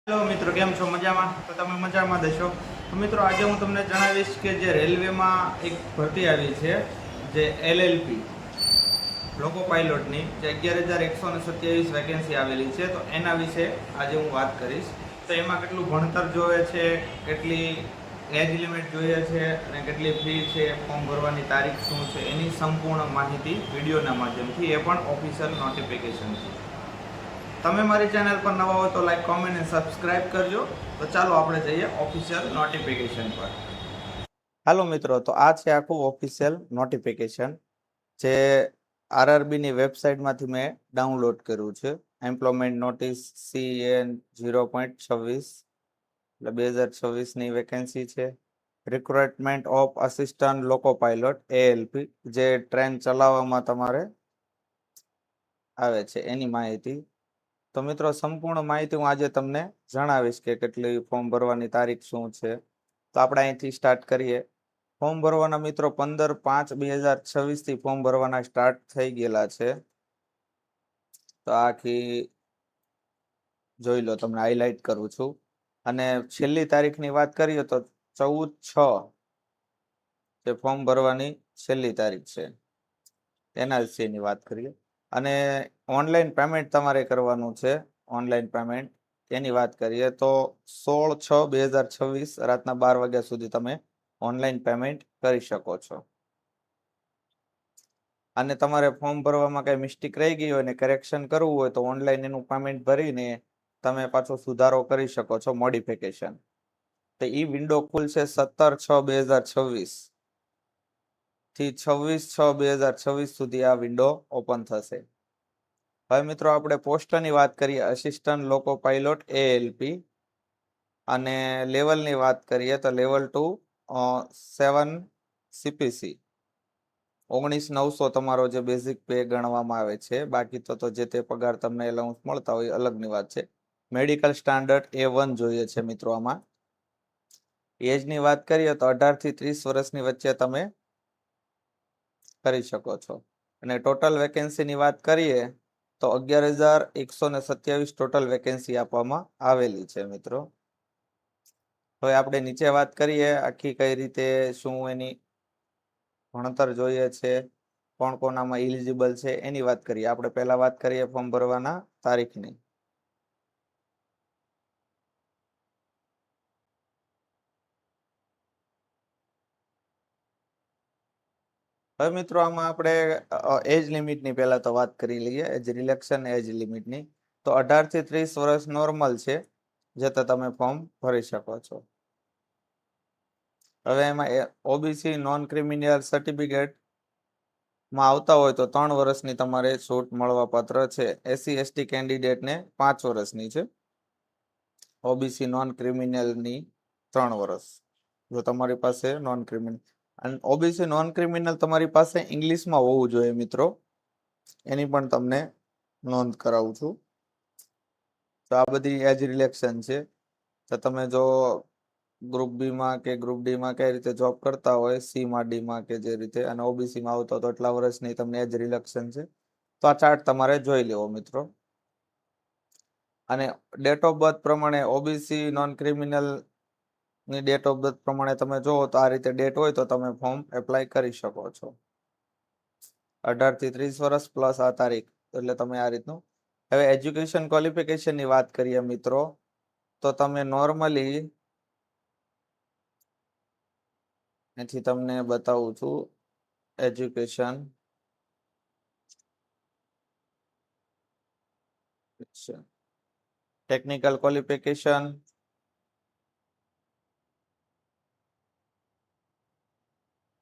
Hello મિત્રો, કેમ છો? મજામાં? તો તમે મજામાં દેશો. તો મિત્રો, આજે હું તમને જણાવીશ કે જે રેલવેમાં એક ભરતી આવી છે, જે LLP લોકો પાયલોટની, જે 11,127 વેકેન્સી આવેલી છે. તો એના વિશે આજે હું વાત કરીશ. તો એમાં કેટલું ભણતર જોવે છે, કેટલી એજ લિમિટ જોઈએ છે અને કેટલી ફી છે, ફોર્મ ભરવાની તારીખ શું છે, એની સંપૂર્ણ માહિતી વિડીયોના માધ્યમથી, એ પણ ઓફિશિયલ નોટિફિકેશન છે. તમે મારી ચેનલ પર નવા હો તો લાઈક, કોમેન્ટ અને સબસ્ક્રાઇબ કરજો. તો ચાલો આપણે જઈએ ઓફિશિયલ નોટિફિકેશન પર. હાલો મિત્રો, તો આ છે આખું ઓફિશિયલ નોટિફિકેશન, જે RRBની વેબસાઇટમાંથી મેં ડાઉનલોડ કર્યું છે. એમ્પ્લોયમેન્ટ નોટિસ CN 0.26 એટલે 2026ની વેકેન્સી છે. રિક્રુટમેન્ટ ઓફ અસિસ્ટન્ટ લોકો પાયલોટ ALP, જે ટ્રેન ચલાવવામાં તમારે આવે છે એની માહિતી. તો મિત્રો, સંપૂર્ણ માહિતી હું આજે તમને જણાવીશ કે કેટલી ફોર્મ ભરવાની તારીખ શું છે. તો આપણે અહીંથી સ્ટાર્ટ કરીએ. ફોર્મ ભરવાના મિત્રો 15/5/2026 ફોર્મ ભરવાના સ્ટાર્ટ થઈ ગયેલા છે. તો આખી જોઈ લો, તમને હાઇલાઇટ કરું છું. અને છેલ્લી તારીખની વાત કરીએ તો 14/6 જે ફોર્મ ભરવાની છેલ્લી તારીખ છે, તેના વિશેની વાત કરીએ. અને ઓનલાઈન પેમેન્ટ તમારે કરવાનું છે. ઓનલાઈન પેમેન્ટ એની વાત કરીએ તો 16/6/2026 રાતના 12 વાગ્યા સુધી તમે ઓનલાઈન પેમેન્ટ કરી શકો છો. અને તમારે ફોર્મ ભરવામાં કઈ મિસ્ટેક રહી ગઈ હોય ને કરેક્શન કરવું હોય તો ઓનલાઈન એનું પેમેન્ટ ભરીને તમે પાછો સુધારો કરી શકો છો, મોડિફિકેશન. તો ઈ વિન્ડો ખુલશે 17/6/2026 થી 26/6/2026 સુધી આ વિન્ડો ઓપન થશે. હવે મિત્રો, આપણે પોસ્ટની વાત કરીએ, અસિસ્ટન્ટ લોકો પાયલોટ ALP. અને લેવલની વાત કરીએ તો લેવલ 2 7 CPC 19,900 તમારો જે બેઝિક પે ગણવામાં આવે છે. બાકી તો જે તે પગાર તમને એલાઉન્સ મળતા હોય અલગની વાત છે. મેડિકલ સ્ટાન્ડર્ડ A1 જોઈએ છે મિત્રો. આમાં એજની વાત કરીએ તો 18 થી 30 વર્ષની વચ્ચે તમે કરી શકો છો. અને ટોટલ વેકેન્સીની વાત કરીએ તો 11,127 ટોટલ વેકેન્સી આપવામાં આવેલી છે મિત્રો. હવે આપણે નીચે વાત કરીએ આખી કઈ રીતે શું એની ભણતર જોઈએ છે, કોણ કોણ આમાં એલિજિબલ છે એની વાત કરીએ. આપણે પહેલા વાત કરીએ ફોર્મ ભરવાના તારીખની. હવે મિત્રો, આમાં આપણે એજ લિમિટની પહેલા તો વાત કરી લઈએ, એજ રિલેક્શન એજ લિમિટની. તો 18 થી 30 વર્ષ નોર્મલ છે, જે તમે ફોર્મ ભરી શકો છો. હવે એમાં OBC નોન ક્રિમિનલ સર્ટિફિકેટ માં આવતા હોય તો 3 વર્ષની તમારે છૂટ મળવા પાત્ર છે. SC/ST કેન્ડિડેટને 5 વર્ષની છે. OBC નોન ક્રિમિનલની 3 વર્ષ, જો તમારી પાસે નોન ક્રિમિનલ. અને OBC નોન ક્રિમિનલ તમારી પાસે ઇંગ્લિશમાં હોવું જોઈએ મિત્રો, એની પણ તમને નોંધ કરાવું છું. તો આ બધી એજ રિલેક્શન છે. તો તમે જો ગ્રુપ બીમાં કે ગ્રુપ ડીમાં કઈ રીતે જોબ કરતા હોય, સીમાં ડીમાં કે જે રીતે, અને OBCમાં આવતો તો એટલા વર્ષની તમને એજ રિલેક્શન છે. તો આ ચાર્ટ તમારે જોઈ લેવો મિત્રો. અને ડેટ ઓફ બર્થ પ્રમાણે OBC નોન ક્રિમિનલ ની ડેટ ઓફ બર્થ પ્રમાણે તમે જોવો તો આ રીતે ડેટ હોય તો તમે ફોર્મ એપ્લાય કરી શકો છો. 18 થી 30 વર્ષ પ્લસ આ તારીખ, એટલે તમે આ રીતનું. હવે એજ્યુકેશન ક્વોલિફિકેશનની વાત કરીએ મિત્રો, તો તમે નોર્મલી એથી તમને બતાવું છું એજ્યુકેશન ટેકનિકલ ક્વોલિફિકેશન,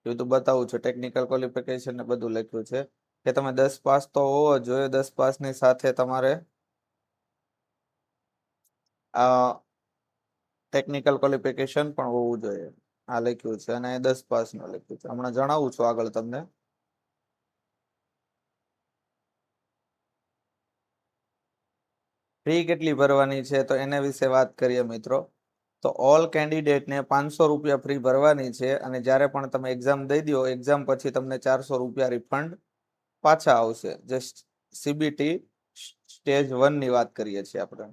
બધું બતાવું છું. ટેકનિકલ ક્વોલિફિકેશન ને બધું લખ્યું છે કે તમે 10 પાસ તો હોવો જોઈએ. 10 પાસની સાથે તમારે ટેકનિકલ ક્વોલિફિકેશન પણ હોવું જોઈએ, આ લખ્યું છે. અને 10 પાસનું લખ્યું છે. હમણાં જણાવું છું આગળ તમને. ફી કેટલી ભરવાની છે તો એના વિશે વાત કરીએ મિત્રો. તો ઓલ કેન્ડિડેટને 500 રૂપિયા ફ્રી ભરવાની છે. અને જ્યારે પણ તમે એક્ઝામ દઈ દો, એક્ઝામ પછી તમને 400 રૂપિયા રિફંડ પાછા આવશે. જે CBT સ્ટેજ 1 ની વાત કરીએ છીએ આપણે.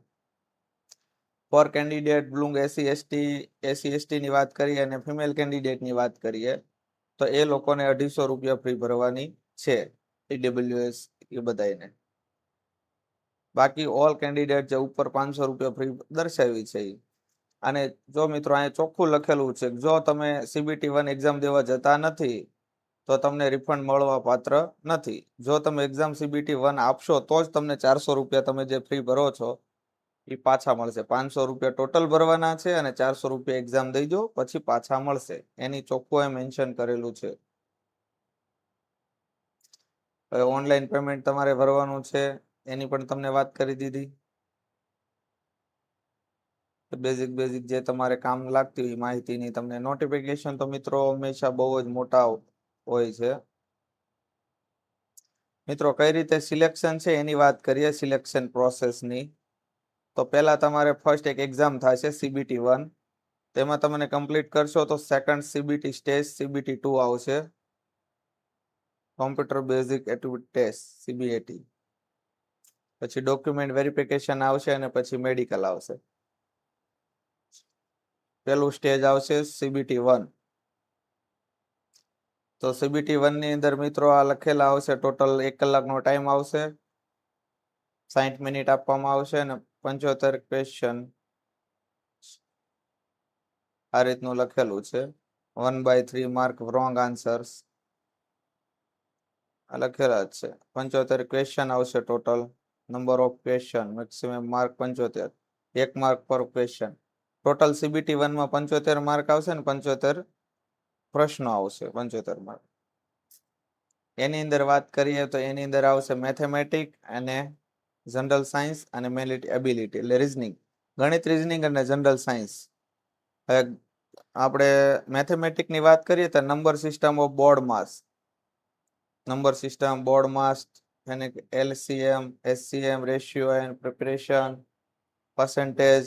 ફોર કેન્ડિડેટ બ્લુંગ એસસી એસટી ની વાત કરીએ અને ફિમેલ કેન્ડિડેટની વાત કરીએ તો એ લોકોને 250 રૂપિયા ફી ભરવાની છે ઈડબ્લ્યુએસ એ બધાને. બાકી ઓલ કેન્ડિડેટ જે ઉપર 500 રૂપિયા ફી દર્શાવી છે. અને જો મિત્રો અહીંયા ચોખ્ખું લખેલું છે જો તમે CBT1 એક્ઝામ દેવા જતા નથી તો તમને રિફંડ મળવા પાત્ર નથી. જો તમે એક્ઝામ CBT1 આપશો તો જ તમને 400 રૂપિયા તમે જે ફી ભરો છો એ પાછા મળશે. 500 રૂપિયા ટોટલ ભરવાના છે અને 400 રૂપિયા એક્ઝામ દઈ દો પછી પાછા મળશે. એની ચોખ્ખું મેન્શન કરેલું છે. હવે ઓનલાઈન પેમેન્ટ તમારે ભરવાનું છે એની પણ તમને વાત કરી દીધી. બેઝિક જે તમારે કામ લાગતી હોય માહિતીની તમને નોટિફિકેશન તો મિત્રો હંમેશા બહુ જ મોટા હોય છે. મિત્રો કઈ રીતે સિલેક્શન છે એની વાત કરીએ. સિલેક્શન પ્રોસેસની તો પહેલા તમારે ફર્સ્ટ એક એક્ઝામ થશે CBT1. તેમાં તમને કમ્પ્લીટ કરશો તો સેકન્ડ CBT સ્ટેજ CBT2 આવશે, computer basic aptitude test CBAT. પછી ડોક્યુમેન્ટ વેરિફિકેશન આવશે અને પછી મેડિકલ આવશે. પેલું સ્ટેજ આવશે CBT1. તો CBT1 ની અંદર મિત્રો આ લખેલા આવશે. ટોટલ 1 કલાકનો ટાઈમ આવશે, 60 મિનિટ આપવામાં આવશે અને 75 ક્વેશ્ચન આ રીતનું લખેલું છે. 1/3 માર્ક રોંગ આન્સર્સ લખેલા જ છે. 75 ક્વેશ્ચન આવશે total. Number of question maximum mark 75, 1 mark પર ક્વેશ્ચન. ટોટલ CBT1 માં 75 માર્ક આવશે ને 75 પ્રશ્નો આવશે. 75 માર્ક. એની અંદર વાત કરીએ તો એની અંદર આવશે મેથેમેટિક અને જનરલ સાયન્સ અને એબિલિટી એટલે રીઝનિંગ, ગણિત, રીઝનિંગ અને જનરલ સાયન્સ. હવે આપણે મેથેમેટિકની વાત કરીએ તો number system of BODMAS, number system, BODMAS, અને LCM, SCM, ratio and preparation, percentage,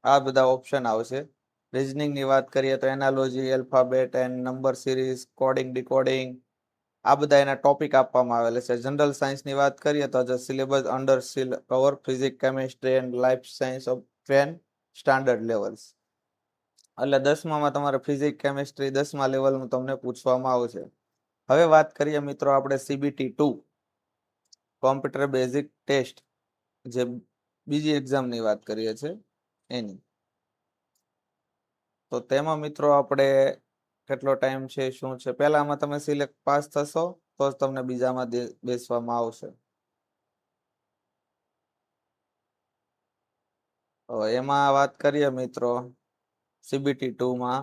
આ બધા ઓપ્શન આવશે. રીઝનિંગની વાત કરીએ તો analogy, alphabet and number series, coding, decoding, આ બધા એના ટોપિક આપવામાં આવેલા છે. જનરલ સાયન્સની વાત કરીએ તો syllabus under cover physics, chemistry and life science of 10 standard levels. એટલે 10મામાં તમારે ફિઝિક્સ, કેમિસ્ટ્રી 10મા લેવલનું તમને પૂછવામાં આવશે. હવે વાત કરીએ મિત્રો આપણે CBT2 કોમ્પ્યુટર બેઝિક ટેસ્ટ, જે બીજી એક્ઝામની વાત કરીએ છીએ એની. તો તેમાં મિત્રો આપણે કેટલો ટાઈમ છે, શું છે, પહેલામાં તમે સિલેક્ટ પાસ થશો તો જ તમને બીજામાં બેસવામાં આવશે. એમાં વાત કરીએ મિત્રો CBT2માં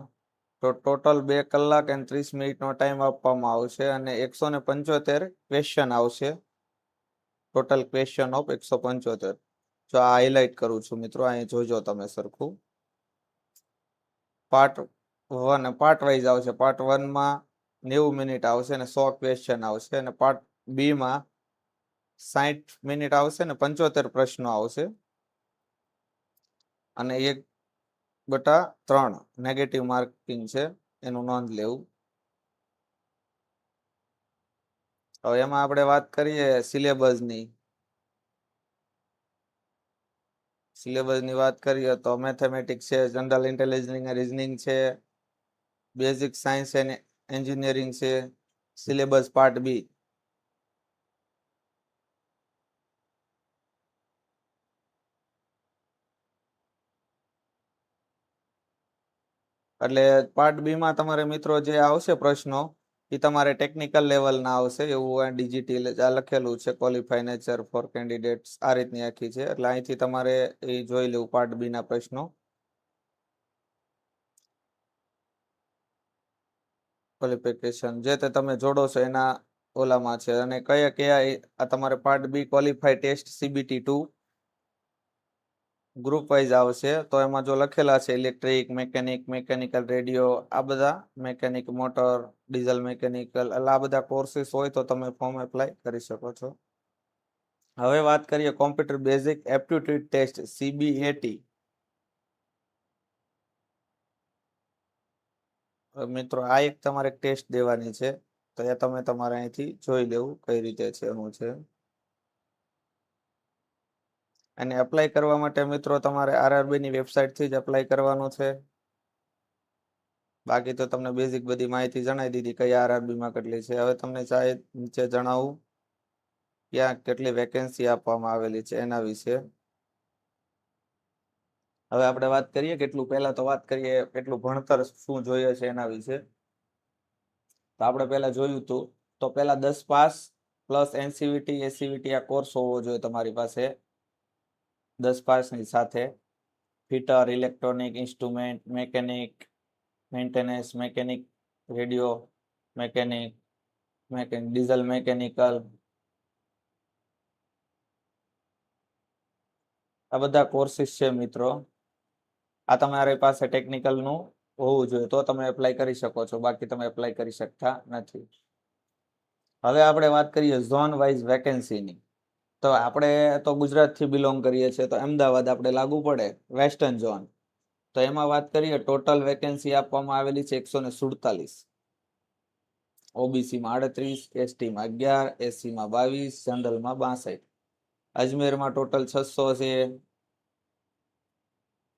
તો ટોટલ 2 કલાક અને 30 મિનિટનો ટાઈમ આપવામાં આવશે અને 175 ક્વેશ્ચન આવશે. Total question of 175. જો આ હાઇલાઇટ કરું છું મિત્રો, અહીં જોજો તમે સરખું. પાર્ટ 1 પાર્ટ વાઇઝ આવશે. પાર્ટ 1માં 90 મિનિટ આવશે અને 100 ક્વેશ્ચન આવશે અને પાર્ટ બીમાં 60 મિનિટ આવશે ને 75 પ્રશ્નો આવશે અને 1/3 નેગેટિવ માર્કિંગ છે, એનું નોંધ લેવું. હવે એમાં આપણે વાત કરીએ સિલેબસની વાત કરીએ તો મેથેમેટિક્સ છે, જનરલ ઇન્ટેલિજન્સ, રીઝનિંગ છે, બેઝિક સાયન્સ એન્ડ એન્જિનિયરિંગ છે, સિલેબસ પાર્ટ બી. એટલે પાર્ટ બી માં તમારે મિત્રો જે આવશે પ્રશ્નો એ તમારે ટેકનિકલ લેવલના આવશે. એવું ડીજીટી લખેલું છે, ક્વોલિફાઈ નેચર ફોર કેન્ડિડેટ્સ, આ રીતની આખી છે. એટલે અહીંથી તમારે એ જોઈ લેવું પાર્ટ બી ના પ્રશ્નો. ક્વોલિફિકેશન જે તે તમે જોડો છો એના ઓલામાં છે અને કયા આ તમારે part B qualify test CBT2 group wise આવશે. તો એમાં જો લખેલા છે ઇલેક્ટ્રિક, મેકેનિકલ, રેડિયો, આ બધા મેકેનિક, મોટર, ડીઝલ મેકેનિકલ, એટલે આ બધા કોર્સીસ હોય તો તમે ફોર્મ એપ્લાય કરી શકો છો. હવે વાત કરીએ computer basic aptitude test CBAT. મિત્રો આ એક તમારે ટેસ્ટ દેવાની છે તો એ તમે તમારે અહીંથી જોઈ લેવું કઈ રીતે છે, શું છે. અને એપ્લાય કરવા માટે મિત્રો તમારે આરઆરબી ની વેબસાઇટથી જ એપ્લાય કરવાનું છે. બાકી તો તમને બેઝિક બધી માહિતી જણાવી દીધી કયા આરઆરબીમાં કેટલી છે. હવે તમને નીચે જણાવું ક્યાં કેટલી વેકેન્સી આપવામાં આવેલી છે એના વિશે. હવે આપણે વાત કરીએ પહેલા તો વાત કરીએ કેટલું ભણતર શું જોઈએ છે એના વિશે. તો આપણે પહેલા જોયું હતું તો પહેલા 10 પાસ પ્લસ એનસીવીટી એસીવીટી આ કોર્સ હોવો જોઈએ તમારી પાસે 10 પાસની સાથે. Fitter, electronic, instrument, mechanic, maintenance, mechanic, radio mechanic, diesel mechanical, આ બધા કોર્સિસ છે મિત્રો. આ તમારી પાસે ટેકનિકલનું હોવું જોઈએ તો તમે એપ્લાય કરી શકો છો, બાકી તમે એપ્લાય કરી શકતા નથી. હવે આપણે વાત કરીએ ઝોન વાઇઝ વેકેન્સીની. તો આપણે તો ગુજરાતથી બિલોંગ કરીએ છીએ, તો અમદાવાદ આપણે લાગુ પડે વેસ્ટર્ન ઝોન. તો એમાં વાત કરીએ ટોટલ વેકેન્સી આપવામાં આવેલી છે 147. ઓબીસીમાં 38, એસટીમાં 11, એસીમાં 22, જનરલમાં 62. અજમેરમાં ટોટલ 600 છે.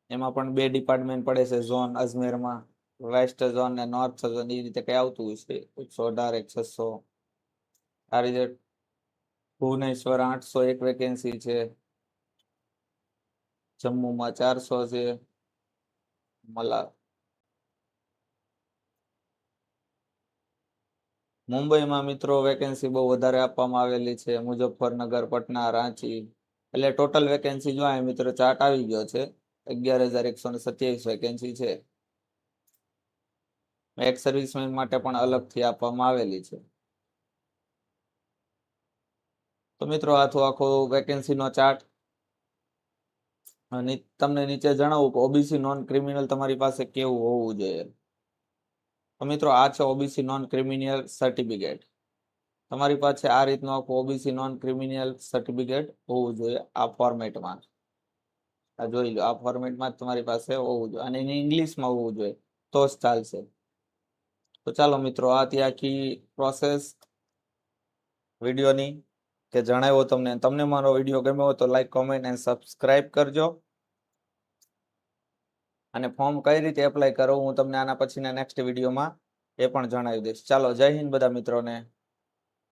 એમાં પણ 2 ડિપાર્ટમેન્ટ પડે છે ઝોન અજમેરમાં, વેસ્ટ ઝોન ને નોર્થ ઝોન, એ રીતે કઈ આવતું છે. 118, 600. આ રીતે ભુવનેશ્વર 801 વેકેન્સી છે. જમ્મુમાં 400 છે. મુંબઈમાં મિત્રો વેકેન્સી બહુ વધારે આપવામાં આવેલી છે. મુઝફ્ફરનગર, પટના, રાંચી, એટલે ટોટલ વેકેન્સી જો મિત્રો ચાર્ટ આવી ગયો છે. 11,127 વેકેન્સી છે. એક્સ સર્વિસમેન માટે પણ અલગથી આપવામાં આવેલી છે. તો મિત્રો આખો વેકેન્સીનો ચાર્ટ. અને તમને નીચે જણાવું કે ઓબીસી નોન ક્રિમિનલ તમારી પાસે કેવું હોવું જોઈએ. તો મિત્રો આ છે ઓબીસી નોન ક્રિમિનલ સર્ટિફિકેટ. તમારી પાસે આ રીતનું આખું ઓબીસી નોન ક્રિમિનલ સર્ટિફિકેટ હોવું જોઈએ આ ફોર્મેટમાં. આ જોઈ લો, આ ફોર્મેટમાં તમારી પાસે હોવું જોઈએ અને એની ઇંગ્લિશમાં હોવું જોઈએ તો જ ચાલશે. તો ચાલો મિત્રો આ આખી પ્રોસેસ વિડીયોની કે જણાવ્યો તમને મારો વિડીયો ગમ્યો હોય તો લાઈક, કોમેન્ટ અને સબસ્ક્રાઇબ કરજો. અને ફોર્મ કઈ રીતે એપ્લાય કરવું હું તમને આના પછીના નેક્સ્ટ વિડીયોમાં એ પણ જણાવી દઈશ. ચાલો, જય હિન્દ બધા મિત્રોને.